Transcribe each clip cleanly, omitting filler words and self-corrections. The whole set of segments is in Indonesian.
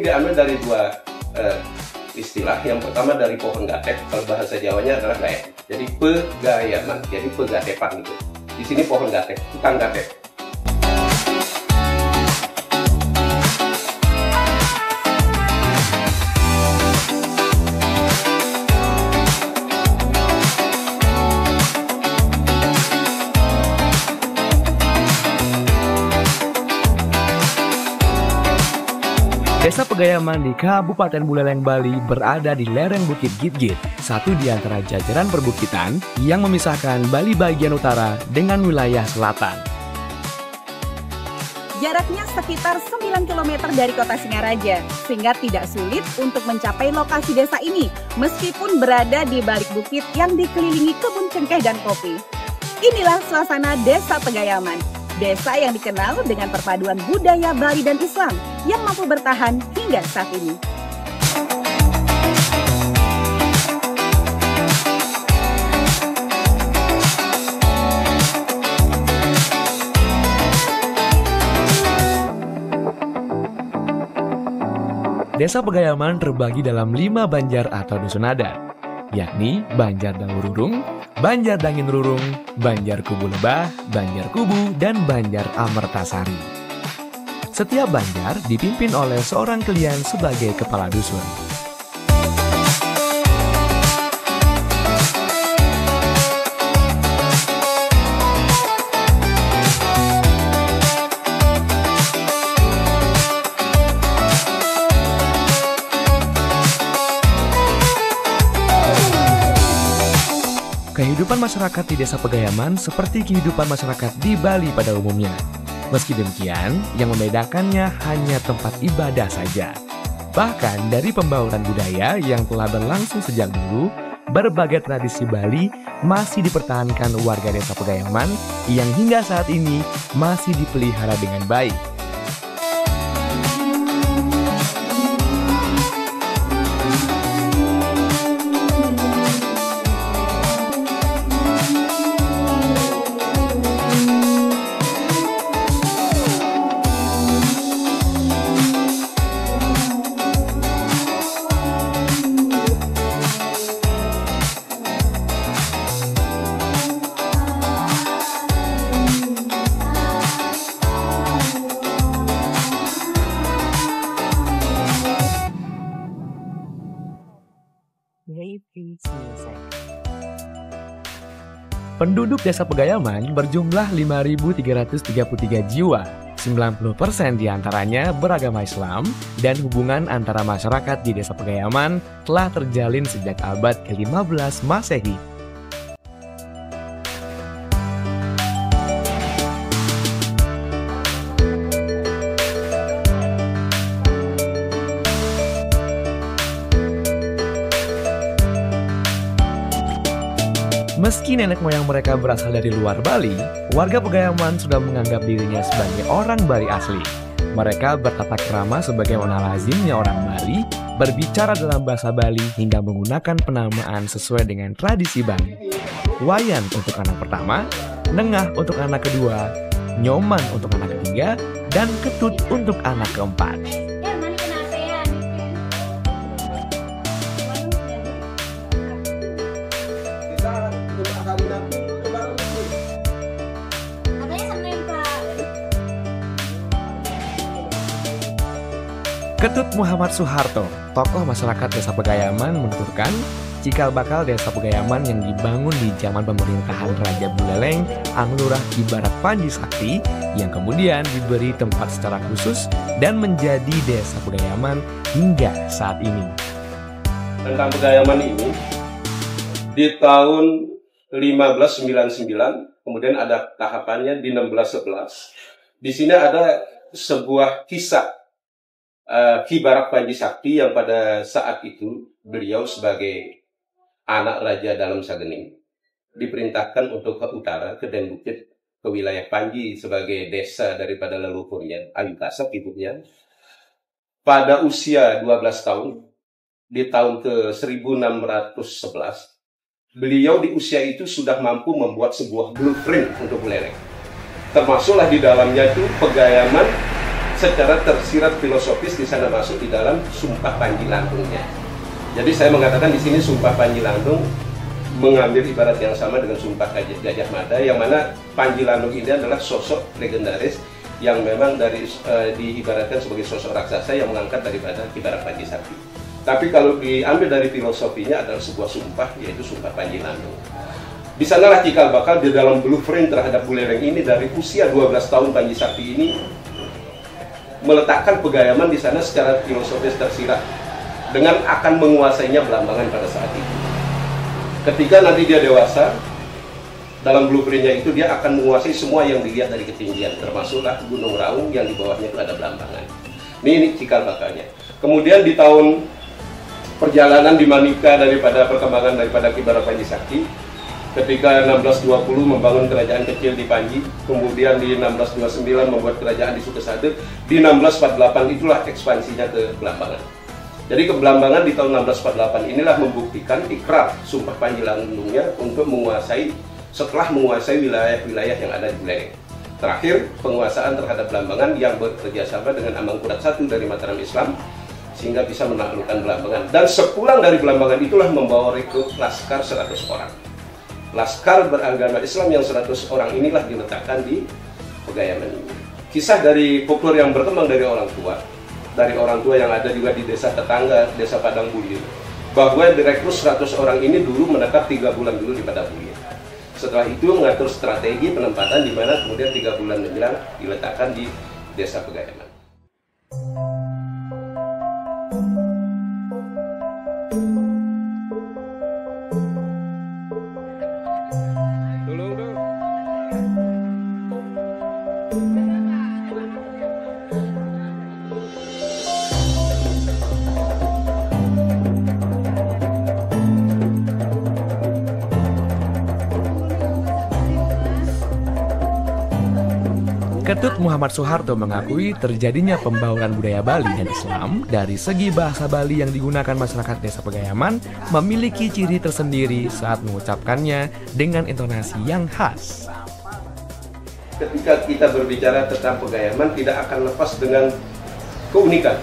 diambil dari dua istilah. Yang pertama dari pohon gatep, kalau bahasa Jawanya adalah gaep. Jadi pegayaman, jadi pegatepan itu. Di sini pohon gatep, tukang gatep. Desa Pegayaman di Kabupaten Buleleng, Bali berada di lereng Bukit Gitgit, satu di antara jajaran perbukitan yang memisahkan Bali bagian utara dengan wilayah selatan. Jaraknya sekitar 9 km dari kota Singaraja, sehingga tidak sulit untuk mencapai lokasi desa ini, meskipun berada di balik bukit yang dikelilingi kebun cengkeh dan kopi. Inilah suasana Desa Pegayaman. Desa yang dikenal dengan perpaduan budaya Bali dan Islam yang mampu bertahan hingga saat ini. Desa Pegayaman terbagi dalam 5 banjar atau dusun adat, yakni Banjar Dawururung, Banjar Dangin Rurung, Banjar Kubu Lebah, Banjar Kubu, dan Banjar Amertasari. Setiap banjar dipimpin oleh seorang klien sebagai kepala dusun. Kehidupan masyarakat di Desa Pegayaman seperti kehidupan masyarakat di Bali pada umumnya. Meski demikian, yang membedakannya hanya tempat ibadah saja. Bahkan dari pembauran budaya yang telah berlangsung sejak dulu, berbagai tradisi Bali masih dipertahankan warga Desa Pegayaman yang hingga saat ini masih dipelihara dengan baik. Penduduk Desa Pegayaman berjumlah 5.333 jiwa. 90% diantaranya beragama Islam, dan hubungan antara masyarakat di Desa Pegayaman telah terjalin sejak abad ke-15 Masehi. Meski nenek moyang mereka berasal dari luar Bali, warga Pegayaman sudah menganggap dirinya sebagai orang Bali asli. Mereka bertata krama sebagaimana lazimnya orang Bali, berbicara dalam bahasa Bali hingga menggunakan penamaan sesuai dengan tradisi Bali. Wayan untuk anak pertama, Nengah untuk anak kedua, Nyoman untuk anak ketiga, dan Ketut untuk anak keempat. Ketut Muhammad Soeharto, tokoh masyarakat Desa Pegayaman, menuturkan cikal bakal Desa Pegayaman yang dibangun di zaman pemerintahan Raja Buleleng, Anglurah Ibarat Panji Sakti, yang kemudian diberi tempat secara khusus dan menjadi Desa Pegayaman hingga saat ini. Tentang Pegayaman ini, di tahun 1599, kemudian ada tahapannya di 1611. Di sini ada sebuah kisah Ki Barak Panji Sakti yang pada saat itu beliau sebagai anak raja dalam Sagening diperintahkan untuk ke utara, ke Den Bukit, ke wilayah Panji sebagai desa daripada leluhurnya, Ayu Kasep ibunya. Pada usia 12 tahun, di tahun ke 1611, beliau di usia itu sudah mampu membuat sebuah blueprint untuk Buleleng. Termasuklah di dalamnya itu Pegayaman secara tersirat filosofis di sana masuk di dalam Sumpah Panji Landungnya. Jadi saya mengatakan di sini Sumpah Panji Landung mengambil ibarat yang sama dengan Sumpah Gajah Mada, yang mana Panji Landung ini adalah sosok legendaris yang memang diibaratkan sebagai sosok raksasa yang mengangkat daripada ibarat Panji Sakti. Tapi kalau diambil dari filosofinya adalah sebuah sumpah, yaitu Sumpah Panji Landung. Di sanalah cikal bakal di dalam blueprint terhadap Buleleng ini dari usia 12 tahun Panji Sakti ini meletakkan Pegayaman di sana secara filosofis tersirat dengan akan menguasainya Belambangan pada saat itu. Ketika nanti dia dewasa, dalam blueprintnya itu dia akan menguasai semua yang dilihat dari ketinggian, termasuklah Gunung Raung yang di bawahnya itu ada Belambangan. Ini cikal bakalnya. Kemudian di tahun perjalanan dinamika daripada perkembangan daripada Kibarat Panji Sakti, ketika 1620 membangun kerajaan kecil di Panji, kemudian di 1629 membuat kerajaan di Sukesade, di 1648 itulah ekspansinya ke Belambangan. Jadi ke Belambangan di tahun 1648 inilah membuktikan ikrar Sumpah Panji Landungnya untuk setelah menguasai wilayah-wilayah yang ada di Buleleng. Terakhir, penguasaan terhadap Belambangan yang bekerjasama dengan Amangkurat I dari Mataram Islam, sehingga bisa menaklukkan Belambangan. Dan sepulang dari Belambangan itulah membawa rekrut laskar 100 orang. Laskar beragama Islam yang 100 orang inilah diletakkan di Pegayaman ini. Kisah dari folklore yang berkembang dari orang tua yang ada juga di desa tetangga, desa Padang Bulir, bahwa direkrut 100 orang ini dulu menetap 3 bulan dulu di Padang Bulir. Setelah itu mengatur strategi penempatan di mana kemudian 3 bulan menjelang diletakkan di desa Pegayaman. Ketut Muhammad Soeharto mengakui terjadinya pembauran budaya Bali dan Islam dari segi bahasa Bali yang digunakan masyarakat desa Pegayaman memiliki ciri tersendiri saat mengucapkannya dengan intonasi yang khas. Ketika kita berbicara tentang Pegayaman, tidak akan lepas dengan keunikan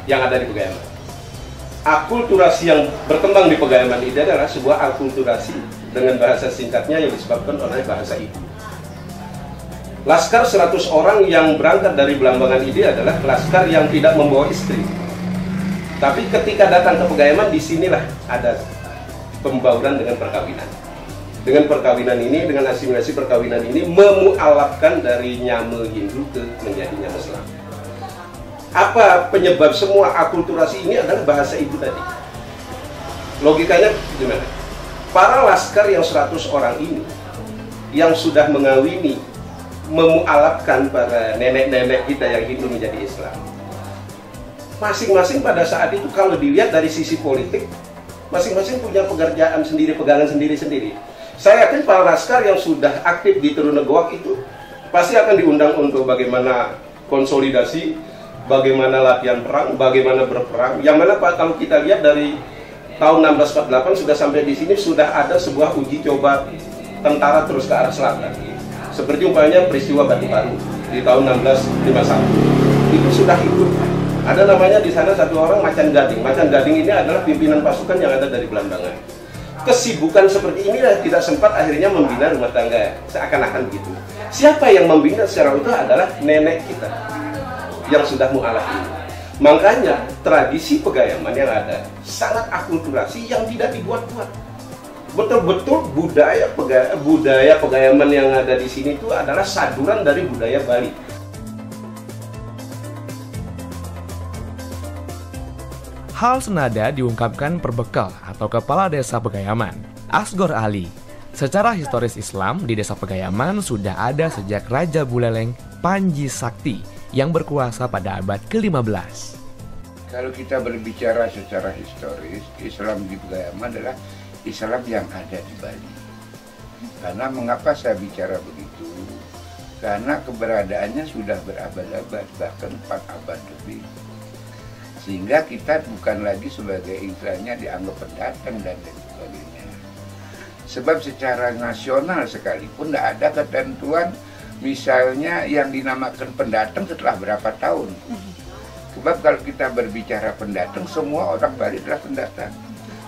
yang ada di Pegayaman. Akulturasi yang berkembang di Pegayaman ini adalah sebuah akulturasi dengan bahasa singkatnya yang disebabkan oleh bahasa ibu. Laskar 100 orang yang berangkat dari Belambangan ini adalah laskar yang tidak membawa istri. Tapi ketika datang ke Pegayaman, disinilah ada pembauran dengan perkawinan. Dengan perkawinan ini, dengan asimilasi perkawinan ini, memualafkan dari Nyame Hindu ke menjadi Nyame Islam. Apa penyebab semua akulturasi ini adalah bahasa ibu tadi. Logikanya gimana? Para laskar yang 100 orang ini, yang sudah mengawini, memualafkan para nenek-nenek kita yang Hindu menjadi Islam. Masing-masing pada saat itu kalau dilihat dari sisi politik, masing-masing punya pekerjaan sendiri, pegangan sendiri-sendiri. Saya yakin para laskar yang sudah aktif di Trunegoak itu pasti akan diundang untuk bagaimana konsolidasi, bagaimana latihan perang, bagaimana berperang. Yang mana Pak, kalau kita lihat dari tahun 1648 sudah sampai di sini sudah ada sebuah uji coba tentara terus ke arah selatan. Seperti umpamanya peristiwa Batu Baru di tahun 1651 itu sudah ikut. Ada namanya di sana satu orang Macan Gading. Macan Gading ini adalah pimpinan pasukan yang ada dari Belambangan. Kesibukan seperti inilah tidak sempat akhirnya membina rumah tangga seakan-akan begitu. Siapa yang membina secara utuh adalah nenek kita yang sudah mualaf ini. Makanya tradisi Pegayaman yang ada sangat akulturasi yang tidak dibuat-buat. Betul-betul budaya Pegayaman yang ada di sini itu adalah saduran dari budaya Bali. Hal senada diungkapkan perbekal atau kepala desa Pegayaman, Asgor Ali. Secara historis Islam di desa Pegayaman sudah ada sejak Raja Buleleng Panji Sakti yang berkuasa pada abad ke-15. Kalau kita berbicara secara historis, Islam di Pegayaman adalah Islam yang ada di Bali. Karena mengapa saya bicara begitu? Karena keberadaannya sudah berabad-abad, bahkan 4 abad lebih. Sehingga kita bukan lagi sebagai istilahnya dianggap pendatang dan lain sebagainya. Sebab secara nasional sekalipun tidak ada ketentuan misalnya yang dinamakan pendatang setelah berapa tahun. Sebab kalau kita berbicara pendatang, semua orang Bali adalah pendatang.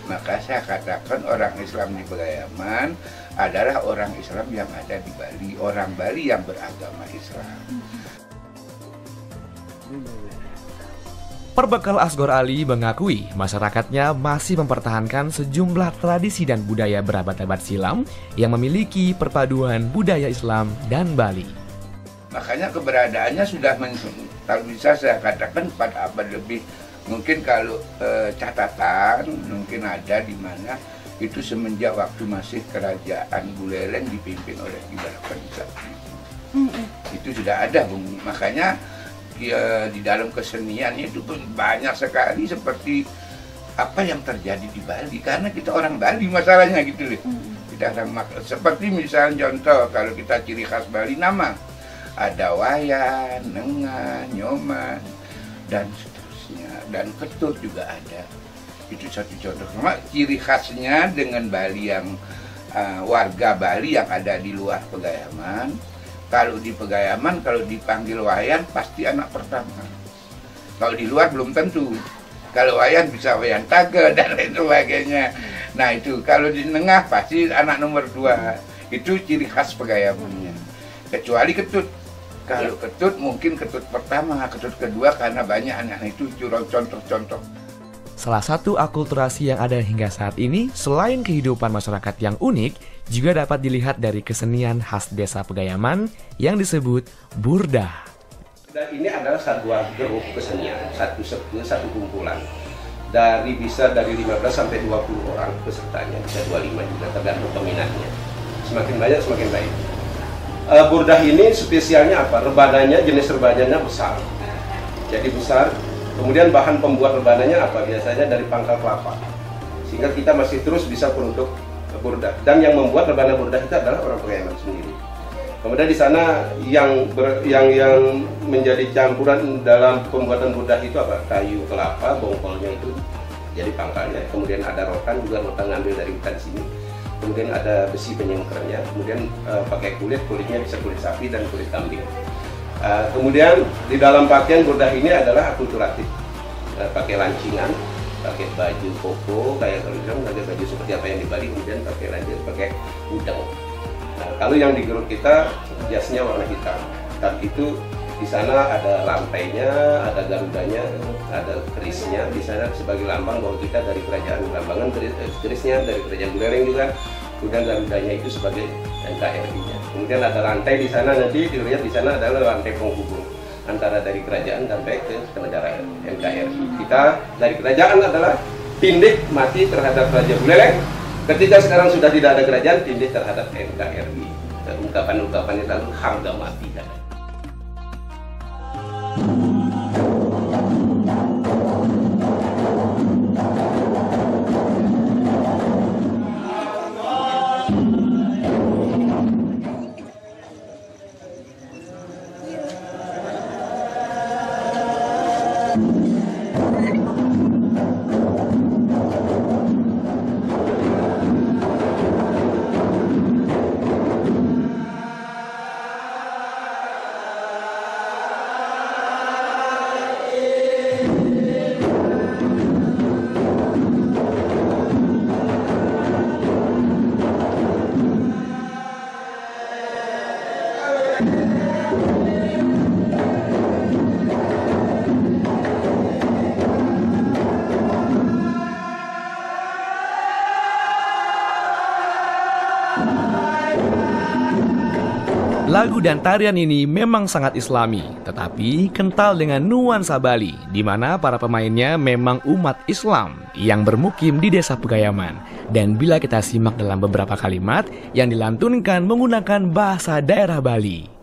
Maka saya katakan orang Islam di Pegayaman adalah orang Islam yang ada di Bali, orang Bali yang beragama Islam. Perbekal Asgor Ali mengakui masyarakatnya masih mempertahankan sejumlah tradisi dan budaya berabad-abad silam yang memiliki perpaduan budaya Islam dan Bali. Makanya keberadaannya sudah, kalau bisa saya katakan 4 abad lebih. Mungkin kalau catatan mungkin ada di mana itu semenjak waktu masih kerajaan Buleleng dipimpin oleh Ki Barak Panji. Itu sudah ada, Bung. Makanya di dalam kesenian itu pun banyak sekali seperti apa yang terjadi di Bali, karena kita orang Bali masalahnya gitu loh. Kita seperti misalnya contoh kalau kita ciri khas Bali nama ada wayan, nengan, nyoman dan seterusnya, dan ketut juga ada. Itu satu contoh. Cuma ciri khasnya dengan Bali yang warga Bali yang ada di luar Pegayaman. Kalau di Pegayaman, kalau dipanggil wayan pasti anak pertama. Kalau di luar belum tentu. Kalau wayan bisa wayan taga dan lain sebagainya. Nah itu kalau di tengah pasti anak nomor 2. Itu ciri khas Pegayamannya. Kecuali ketut. Kalau ketut mungkin ketut pertama, ketut kedua karena banyak anak itu contoh-contoh. Salah satu akulturasi yang ada hingga saat ini, selain kehidupan masyarakat yang unik, juga dapat dilihat dari kesenian khas desa Pegayaman yang disebut burdah. Dan ini adalah sebuah grup kesenian, satu kumpulan. Bisa dari 15 sampai 20 orang pesertanya, bisa 25 juga tergantung peminatnya. Semakin banyak semakin baik. Burdah ini spesialnya apa? Rebananya, jenis rebananya besar. Jadi besar. Kemudian bahan pembuat rebananya apa? Biasanya dari pangkal kelapa. Sehingga kita masih terus bisa produk burdah. Dan yang membuat rebana burdah itu adalah orang Pegayaman sendiri. Kemudian di sana yang menjadi campuran dalam pembuatan burdah itu apa? Kayu kelapa, bongkolnya itu jadi pangkalnya. Kemudian ada rotan, juga rotan ngambil dari hutan sini. Kemudian ada besi penyengkernya. Kemudian pakai kulitnya bisa kulit sapi dan kulit kambing. Kemudian di dalam pakaian burdah ini adalah akulturatif, pakai lancingan, pakai baju koko kayak kalau bilang pakai baju seperti apa yang di Bali, kemudian pakai lanjut pakai udang. Kalau yang di grup kita jasnya warna hitam, tapi itu di sana ada lantainya, ada garudanya, ada kerisnya di sana sebagai lambang bahwa kita dari kerajaan Belambangan, kerisnya dari kerajaan Buleleng juga. Kemudian garudanya itu sebagai NKRI-nya. Kemudian ada lantai di sana, nanti dilihat di sana adalah lantai penghubung antara dari kerajaan sampai ke negara NKRI. Kita dari kerajaan adalah tindih mati terhadap Raja Buleleng. Ketika sekarang sudah tidak ada kerajaan, tindih terhadap NKRI. Ungkapan-ungkapan itu lalu harga mati. Lagu dan tarian ini memang sangat islami, tetapi kental dengan nuansa Bali, di mana para pemainnya memang umat Islam yang bermukim di desa Pegayaman. Dan bila kita simak dalam beberapa kalimat yang dilantunkan menggunakan bahasa daerah Bali.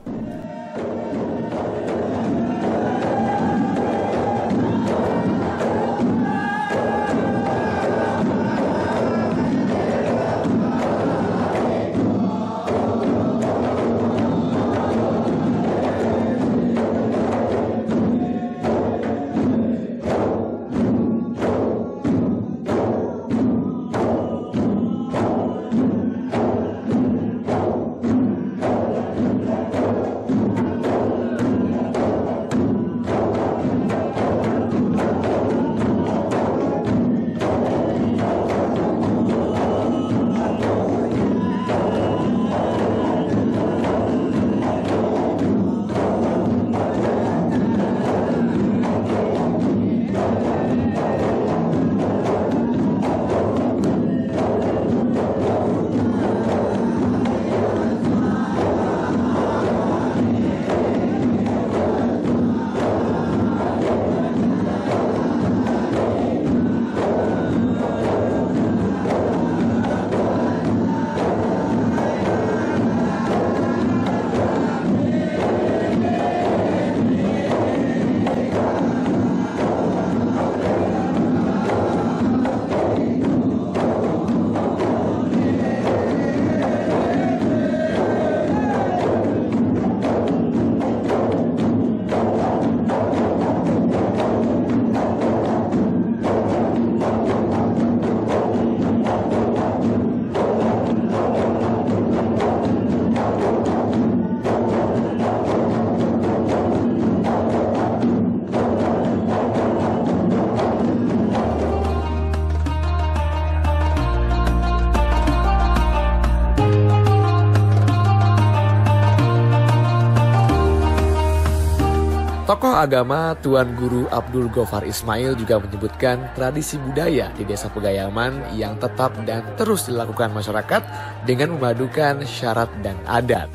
Tokoh agama Tuan Guru Abdul Gofar Ismail juga menyebutkan tradisi budaya di Desa Pegayaman yang tetap dan terus dilakukan masyarakat dengan memadukan syarat dan adat.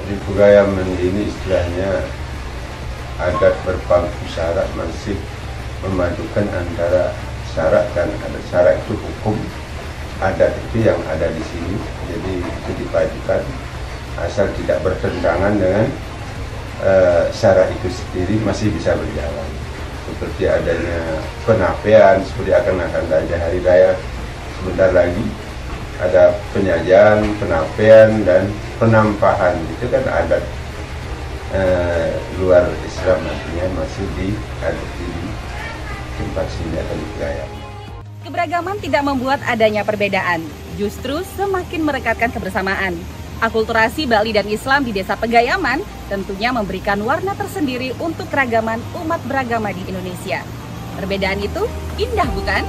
Di Pegayaman ini istilahnya adat berpangku syarat masih memadukan antara syarat dan adat. Syarat itu hukum, adat itu yang ada di sini, jadi itu dipadukan asal tidak bertentangan dengan syarat itu sendiri masih bisa berjalan. Seperti adanya penapian, seperti akan ada hari raya sebentar lagi, ada penyajian, penapian dan penampahan. Itu kan adat luar Islam, nantinya masih diadopsi di tempat sini atau di Pegayaman. Keberagaman tidak membuat adanya perbedaan, justru semakin merekatkan kebersamaan. Akulturasi Bali dan Islam di Desa Pegayaman tentunya memberikan warna tersendiri untuk keragaman umat beragama di Indonesia. Perbedaan itu indah, bukan?